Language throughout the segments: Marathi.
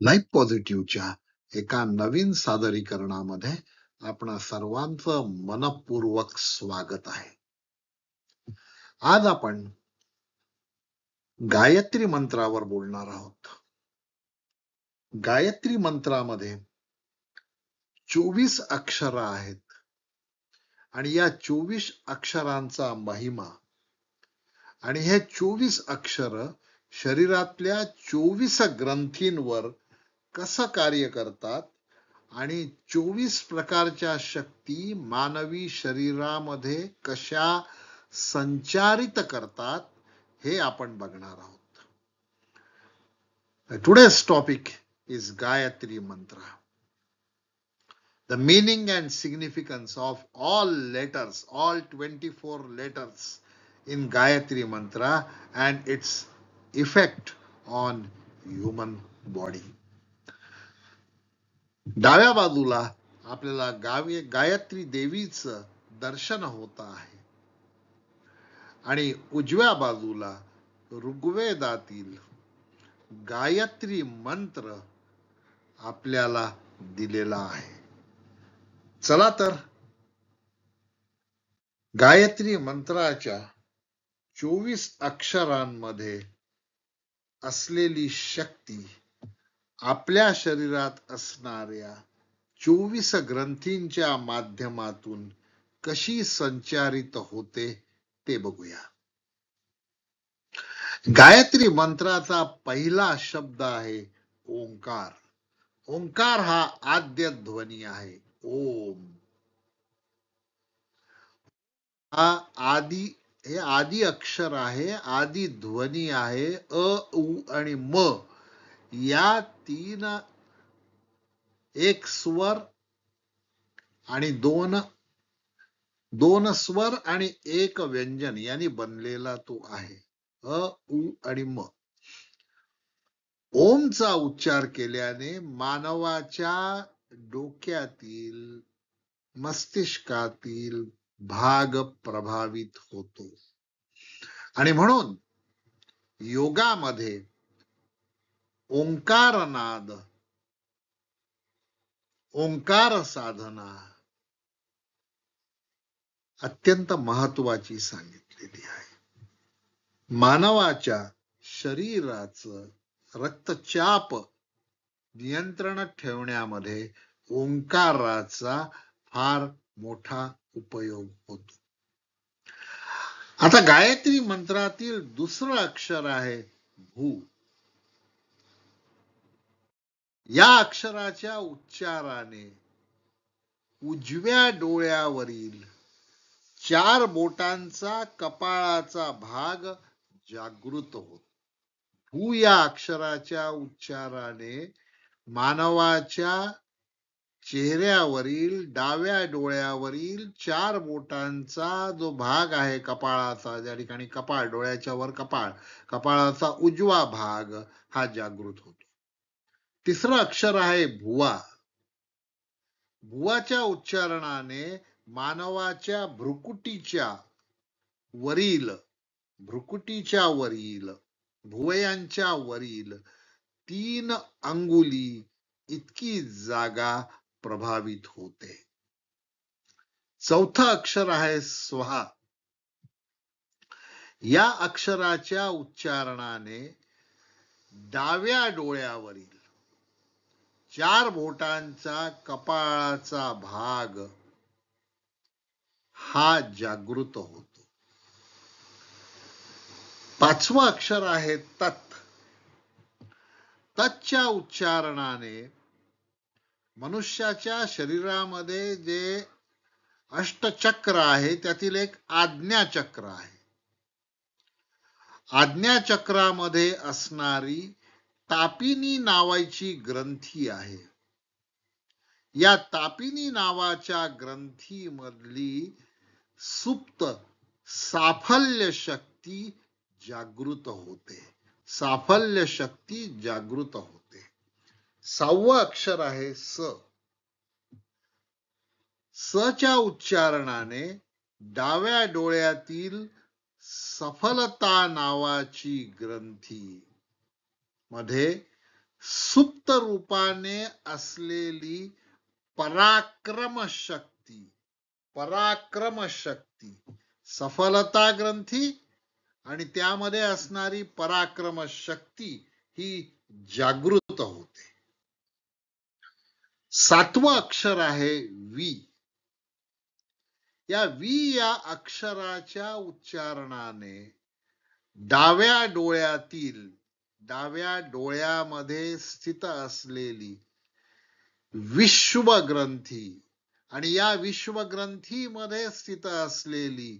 लाईफ पॉझिटिव्हच्या एका नवीन सादरीकरणामध्ये आपणा सर्वांचं मनपूर्वक स्वागत आहे. आज आपण गायत्री मंत्रावर बोलणार आहोत. गायत्री मंत्रामध्ये 24 अक्षर आहेत आणि या 24 अक्षरांचा महिमा आणि हे 24 अक्षर शरीरातल्या 24 ग्रंथींवर कसं कार्य करतात आणि 24 प्रकारच्या शक्ती मानवी शरीरामध्ये कशा संचारित करतात हे आपण बघणार आहोत. Today's topic is Gayatri Mantra. The meaning and significance of all letters, all 24 letters in Gayatri Mantra and its effect on human body. डाव्या बाजूला आपल्याला गायत्री देवीचं दर्शन होत आहे आणि उजव्या बाजूला ऋग्वेदातील गायत्री मंत्र आपल्याला दिलेला आहे. चला तर गायत्री मंत्राच्या 24 अक्षरांमध्ये असलेली शक्ती आपल्या शरीरात असणाऱ्या 24 ग्रंथींच्या माध्यमातून कशी संचारित होते ते बघूया. गायत्री मंत्राचा पहिला शब्द आहे ओंकार. ओंकार हा आद्य ध्वनी आहे. ओम हा हे आदि अक्षर आहे, आदि ध्वनी आहे. अ उ आणि म या तीन एक स्वर आणि दोन स्वर आणि एक व्यंजन यांनी बनलेला तो आहे. अ उ आणि म. ओमचा उच्चार केल्याने मानवाच्या डोक्यातील मस्तिष्कातील भाग प्रभावित होतो आणि म्हणून योगामध्ये ओंकारनाद, ओंकार साधना अत्यंत महत्वाची सांगितलेली आहे. मानवाच्या शरीराचं रक्तचाप नियंत्रण ठेवण्यामध्ये ओंकाराचा फार मोठा उपयोग होतो. आता गायत्री मंत्रातील दुसरं अक्षर आहे भू. या अक्षराच्या उच्चाराने उजव्या डोळ्यावरील 4 बोटांचा कपाळाचा भाग जागृत होतो. भू या अक्षराच्या उच्चाराने मानवाच्या चेहऱ्यावरील डाव्या डोळ्यावरील 4 बोटांचा जो भाग आहे कपाळाचा, ज्या ठिकाणी कपाळ, डोळ्याच्या वर कपाळाचा उजवा भाग हा जागृत होतो. तिसरं अक्षर आहे भुवा. भुवाच्या उच्चारणाने मानवाच्या भ्रुकुटीच्या वरील भुवयांच्या वरील 3 अंगुली इतकी जागा प्रभावित होते. चौथं अक्षर आहे स्वहा. या अक्षराच्या उच्चारणाने डाव्या डोळ्यावरील 4 बोटांचा कपाळाचा भाग हा जागृत होतो. 5वं अक्षर आहे तत्. तत्च्या उच्चारणाने मनुष्याच्या शरीरामध्ये जे अष्टचक्र आहे त्यातील एक आज्ञाचक्र आहे. आज्ञाचक्रामध्ये असणारी तापिनी नावाची ग्रंथी आहे. या तापिनी नावाच्या ग्रंथीमधली सुप्त साफल्य शक्ती जागृत होते. 6वं अक्षर आहे स. च्या उच्चारणाने डाव्या डोळ्यातील सफलता नावाची ग्रंथी मध्ये सुप्त रूपाने असलेली पराक्रम शक्ती, पराक्रम शक्ती, सफलता ग्रंथी आणि त्यामध्ये असणारी पराक्रम शक्ती ही जागृत होते. 7वं अक्षर आहे वी. या वी या अक्षराच्या उच्चारणाने डाव्या डोळ्यामध्ये स्थित असलेली विश्वग्रंथी आणि या विश्वग्रंथीमध्ये स्थित असलेली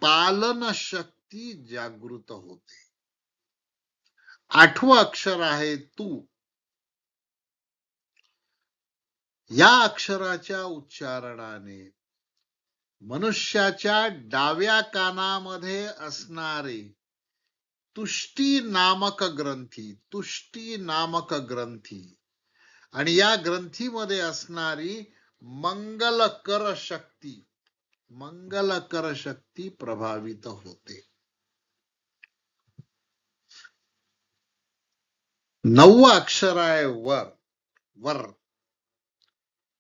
पालन शक्ती जागृत होते. 8वं अक्षर आहे तू. या अक्षराच्या उच्चारणाने मनुष्याच्या डाव्या कानामध्ये असणारे तुष्टी नामक ग्रंथी आणि या ग्रंथीमध्ये असणारी मंगलकर शक्ती प्रभावित होते. 9वं अक्षर आहे वर.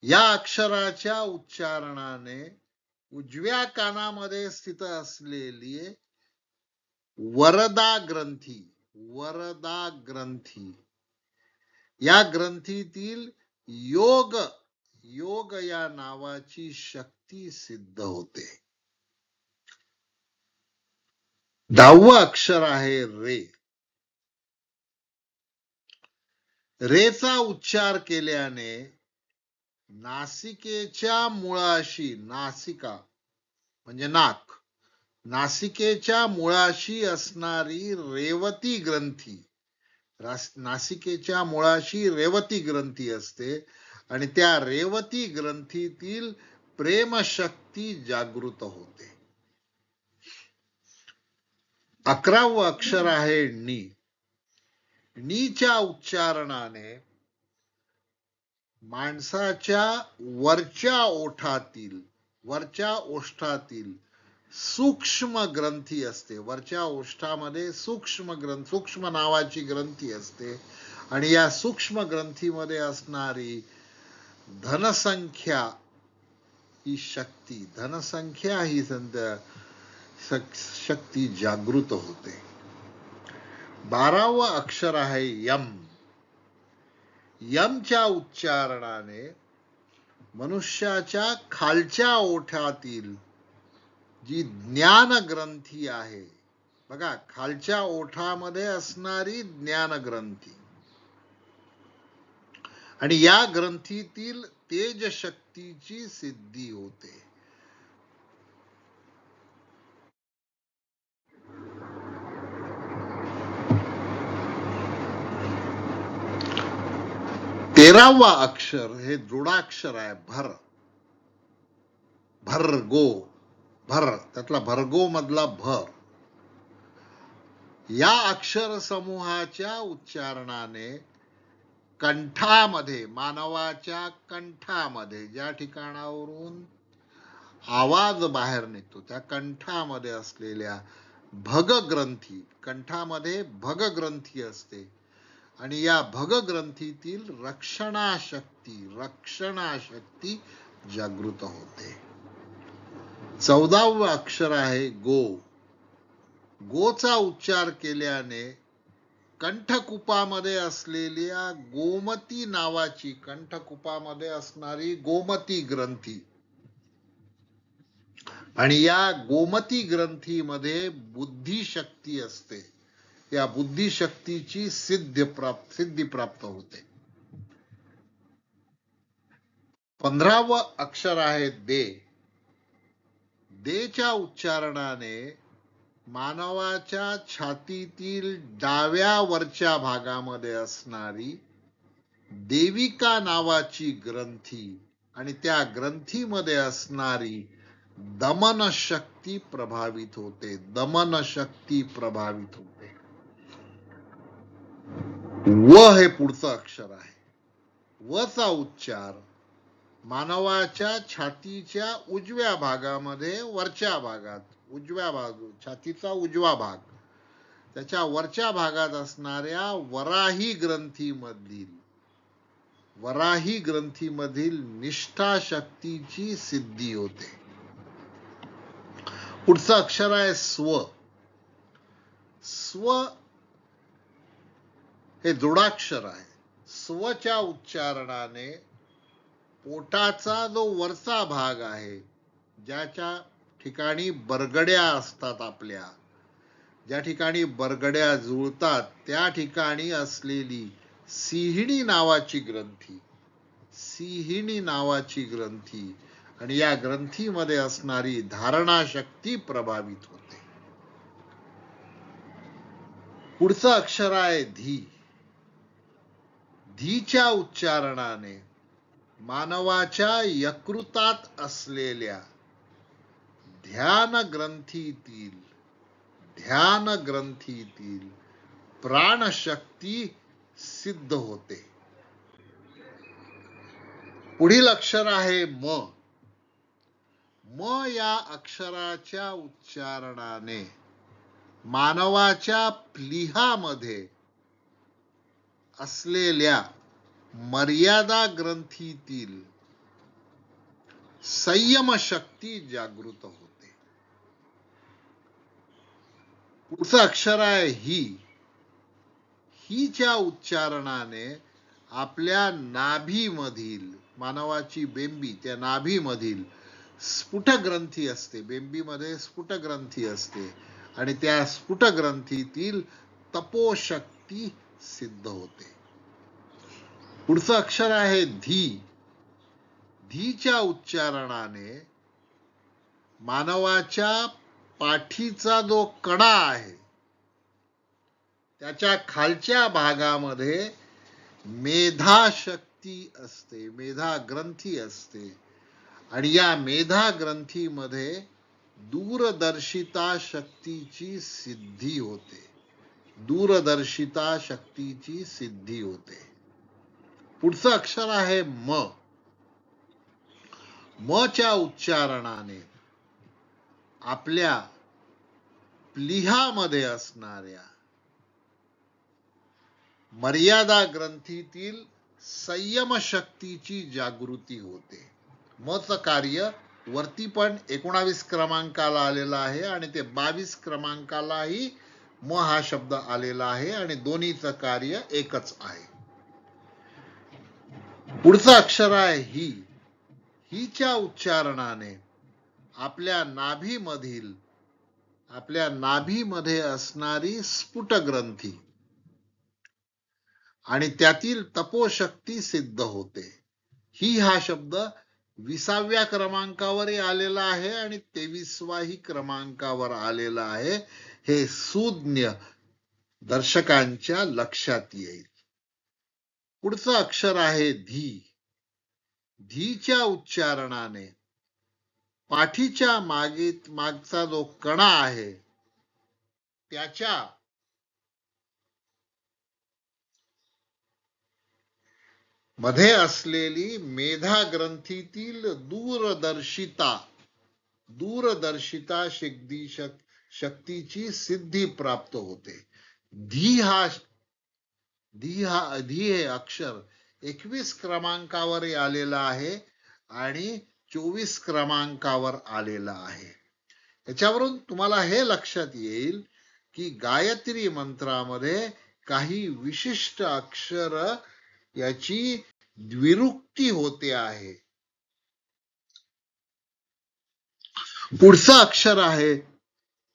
या अक्षराच्या उच्चारणाने उजव्या कानामध्ये स्थित असलेली वरदा ग्रंथी या ग्रंथीतील योग या नावाची शक्ती सिद्ध होते. 10वं अक्षर आहे रे. रेचा उच्चार केल्याने नासिकेच्या मुळाशी, नासिका म्हणजे नाक, नासिकेच्या मुळाशी असणारी रेवती ग्रंथी, नासिकेच्या मुळाशी रेवती ग्रंथी असते आणि त्या रेवती ग्रंथीतील प्रेमशक्ती जागृत होते. 11वं अक्षर आहे नी. नीच्या उच्चारणाने माणसाच्या वरच्या ओष्ठातील सूक्ष्म ग्रंथी असते. वरच्या ओष्ठामध्ये सूक्ष्म नावाची ग्रंथी असते आणि या सूक्ष्म ग्रंथीमध्ये असणारी धनसंख्या ही शक्ती जागृत होते. 12वं अक्षर आहे यम. यमच्या उच्चारणाने मनुष्याच्या खालच्या ओठातील जी ज्ञान ग्रंथी आहे, बघा खालच्या ओठामध्ये असणारी ज्ञान ग्रंथी आणि या ग्रंथीतील तेज शक्तीची सिद्धी होते. तेरावा अक्षर हे जोडाक्षर आहे भर, त्यातला भरगो मधला भर. या अक्षर समूहाच्या उच्चारणाने कंठामध्ये, मानवाच्या कंठामध्ये ज्या ठिकाणावरून आवाज बाहेर निघतो त्या कंठामध्ये असलेल्या भगग्रंथी, कंठामध्ये भगग्रंथी असते आणि या भगग्रंथीतील रक्षणाशक्ती जागृत होते. 14वं अक्षर आहे गो. गोचा उच्चार केल्याने कंठकुपामध्ये असलेल्या गोमती नावाची, कंठकुपामध्ये असणारी गोमती ग्रंथी आणि या गोमती ग्रंथीमध्ये बुद्धिशक्ती असते. या बुद्धिशक्तीची सिद्धी प्राप्त होते. 15वं अक्षर आहे दे. देच्या उच्चारणाने मानवाच्या छातीतील डाव्या वरच्या भागामध्ये असणारी देविका नावाची ग्रंथी आणि त्या ग्रंथीमध्ये असणारी दमन शक्ती प्रभावित होते. व हे पुढचं अक्षर आहे. वचा उच्चार मानवाच्या छातीच्या उजव्या भागामध्ये, वरच्या भागात, छातीचा उजवा भाग त्याच्या वरच्या भागात असणाऱ्या वराही ग्रंथीमधील निष्ठा शक्तीची सिद्धी होते. पुढचं अक्षर आहे स्व. स्व हे जोडाक्षर आहे. स्वच्या उच्चारणाने पोटाचा जो वरचा भाग आहे, ज्याच्या ठिकाणी बरगड्या असतात, आपल्या ज्या ठिकाणी बरगड्या जुळतात त्या ठिकाणी असलेली सिंहिणी नावाची ग्रंथी आणि या ग्रंथीमध्ये असणारी धारणा शक्ती प्रभावित होते. पुढचं अक्षर आहे धी. धीच्या उच्चारणाने मानवाच्या यकृतात असलेल्या ध्यान ग्रंथीतील प्राणशक्ती सिद्ध होते. पुढील अक्षर आहे म. म या अक्षराच्या उच्चारणाने मानवाच्या प्लीहामध्ये असलेल्या मर्यादा ग्रंथीतील संयम शक्ती जागृत होते. पुढचं अक्षर आहे ही. हीच्या उच्चारणाने आपल्या नाभीमधील, मानवाची बेंबी, त्या नाभीमधील स्फुटग्रंथी असते, बेंबीमध्ये स्फुटग्रंथी असते आणि त्या स्फुटग्रंथीतील तपोशक्ती सिद्ध होते. पुढचं अक्षर आहे धी. धीच्या उच्चारणाने मानवाच्या पाठीचा जो कडा आहे त्याच्या खालच्या भागामध्ये मेधा शक्ती असते, मेधा ग्रंथी असते आणि या मेधा ग्रंथीमध्ये दूरदर्शिता शक्तीची सिद्धी होते. पुढचं अक्षर आहे म. म च्या उच्चारणाने आपल्या प्लीहामध्ये असणाऱ्या मर्यादा ग्रंथीतील संयम शक्तीची जागृती होते. मचं कार्य वरती पण 19 क्रमांकाला आलेला आहे आणि ते 22 क्रमांकालाही म हा शब्द आलेला आहे आणि दोन्हीचं कार्य एकच आहे. पुढचं अक्षर आहे ही. हीच्या उच्चारणाने आपल्या नाभीमध्ये असणारी स्फुटग्रंथी आणि त्यातील तपोशक्ती सिद्ध होते. ही हा शब्द 20व्या क्रमांकावरही आलेला आहे आणि 23वाही क्रमांकावर आलेला आहे. हे सुज्ञ दर्शकांच्या लक्षात येईल. पुढचं अक्षर आहे धी. धीच्या उच्चारणाने पाठीच्या मागचा जो कणा आहे त्याच्या मध्ये असलेली मेधा ग्रंथीतील दूरदर्शिता शक्तीची सिद्धी प्राप्त होते. धी हे अक्षर 21 क्रमांकावर आलेलं आहे आणि 24 क्रमांकावर आलेलं आहे. याच्यावरून तुम्हाला हे लक्षात येईल की गायत्री मंत्रामध्ये काही विशिष्ट अक्षर याची द्विरुक्ती होते आहे. पुढचं अक्षर आहे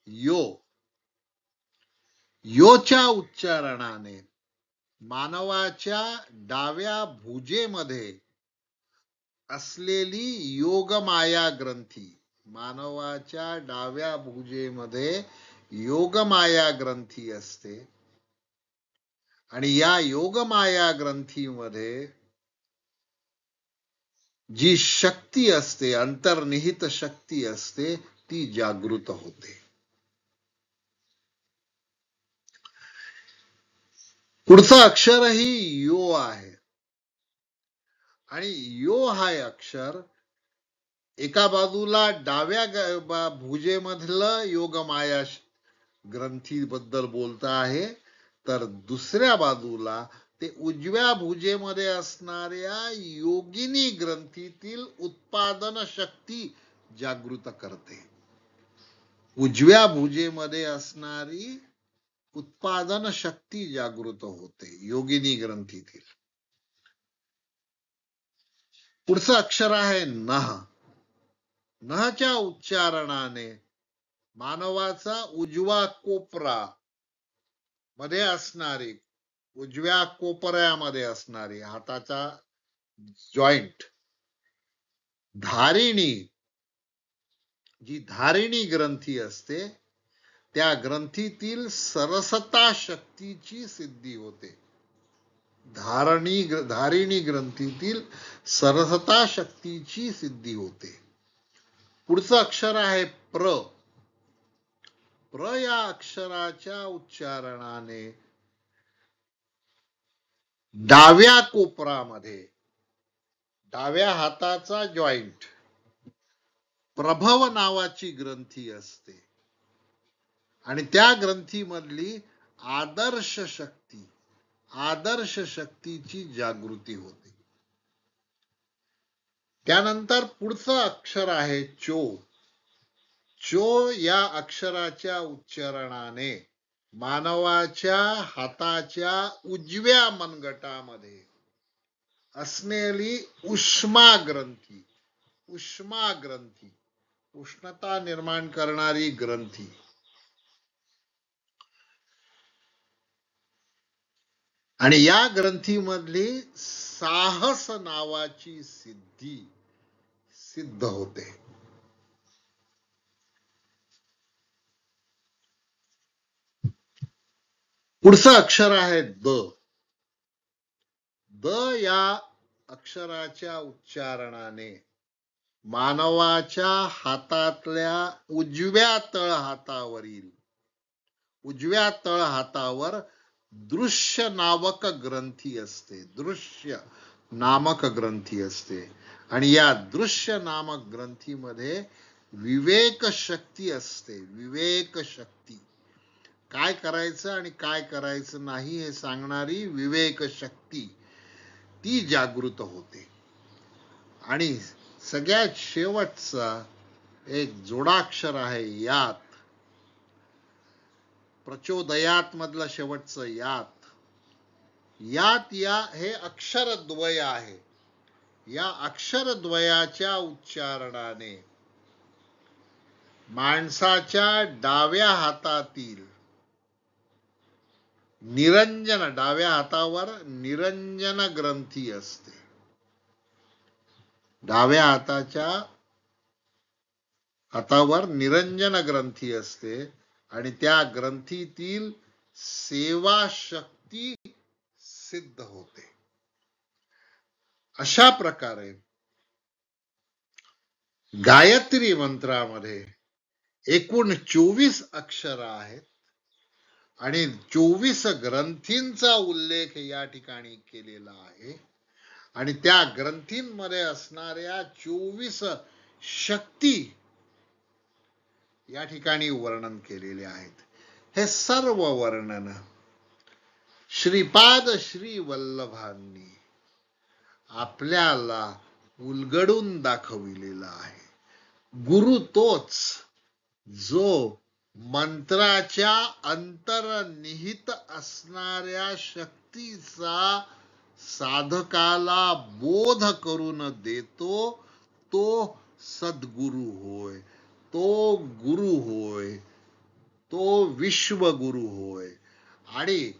यो. योच्या उच्चारणाने मानवाच्या डाव्या भुजेमध्ये असलेली योगमाया ग्रंथी असते आणि या योगमाया ग्रंथीमध्ये जी शक्ती असते, अंतर्निहित शक्ती असते, ती जागृत होते. पुढचं अक्षरही यो आहे आणि यो हा अक्षर एका बाजूला डाव्या भुजेमधलं योगमाया ग्रंथीबद्दल बोलत आहे, तर दुसऱ्या बाजूला ते उजव्या भुजेमध्ये असणाऱ्या योगिनी ग्रंथीतील उत्पादन शक्ती जागृत करते. उजव्या भुजेमध्ये असणारी उत्पादन शक्ती जागृत होते योगिनी ग्रंथीतील. पुढचं अक्षर आहे नह. नहच्या उच्चारणाने मानवाचा उजवा कोपरा मध्ये असणारी, उजव्या कोपऱ्यामध्ये असणारी हाताचा जॉइंट धारिणी, जी धारिणी ग्रंथी असते, त्या ग्रंथीतील सरसता शक्तीची सिद्धी होते. धारिणी ग्रंथीतील सरसता शक्तीची सिद्धी होते. पुढचं अक्षर आहे प्र. प्र या अक्षराच्या उच्चारणाने डाव्या कोपरामध्ये, डाव्या हाताचा जॉइंट प्रभव नावाची ग्रंथी असते आणि त्या ग्रंथीमधली आदर्श शक्तीची जागृती होते. त्यानंतर पुढचं अक्षर आहे चो. चो या अक्षराच्या उच्चारणाने मानवाच्या हाताच्या उजव्या मनगटामध्ये असलेली उष्मा ग्रंथी, उष्णता निर्माण करणारी ग्रंथी, आणि या ग्रंथीमधली साहस नावाची सिद्ध होते. पुढचं अक्षर आहे द. द या अक्षराच्या उच्चारणाने मानवाच्या हातातल्या उजव्या तळहातावर दृश्य नामक ग्रंथी असते आणि या दृश्य नामक ग्रंथीमध्ये विवेक शक्ती असते. विवेक शक्ती, काय करायचं आणि काय करायचं नाही हे सांगणारी विवेक शक्ती, ती जागृत होते. आणि सगळ्यात शेवटचा एक जोडाक्षर आहे यात. प्रचोदयात मधलं शेवटचं यात. हे अक्षरद्वय आहे. या अक्षरद्वयाच्या उच्चारणाने माणसाच्या डाव्या हातातील डाव्या हातावर निरंजन ग्रंथी असते. डाव्या हातावर निरंजन ग्रंथी असते आणि त्या ग्रंथीतील सेवा शक्ती सिद्ध होते. अशा प्रकारे गायत्री मंत्रामध्ये एकूण 24 अक्षर आहेत आणि 24 ग्रंथींचा उल्लेख या ठिकाणी केलेला आहे आणि त्या ग्रंथींमध्ये असणाऱ्या 24 शक्ती या ठिकाणी वर्णन केलेले आहेत. हे सर्व वर्णन श्रीपाद श्री वल्लभांनी आपल्याला उलगडून दाखविलेला आहे. गुरु तोच जो मंत्राच्या अंतर्निहित असणाऱ्या शक्तीचा साधकाला बोध करून देतो, तो सद्गुरु होय, तो गुरु होय, तो विश्वगुरु होय. आणि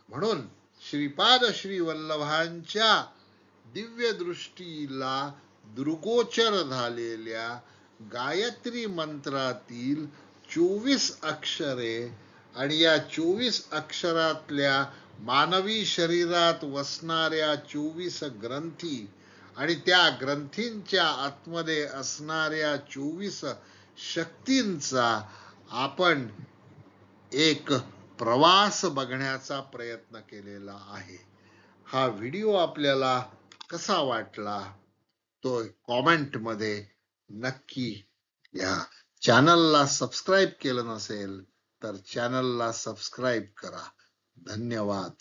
म्हणून श्रीपाद श्री वल्लभांच्या दिव्य दृष्टीला दृगोचर झालेल्या गायत्री मंत्रातील 24 अक्षरे आणि या 24 अक्षरातल्या मानवी शरीरात वसणाऱ्या 24 ग्रंथी आणि त्या ग्रंथींच्या आतमध्ये असणाऱ्या 24 शक्तींचा आपण एक प्रवास बघण्याचा प्रयत्न केलेला आहे. हा व्हिडिओ आपल्याला कसा वाटला तो कॉमेंट मध्ये नक्की या. चॅनलला सबस्क्राईब केलं नसेल तर चॅनलला सबस्क्राईब करा. धन्यवाद.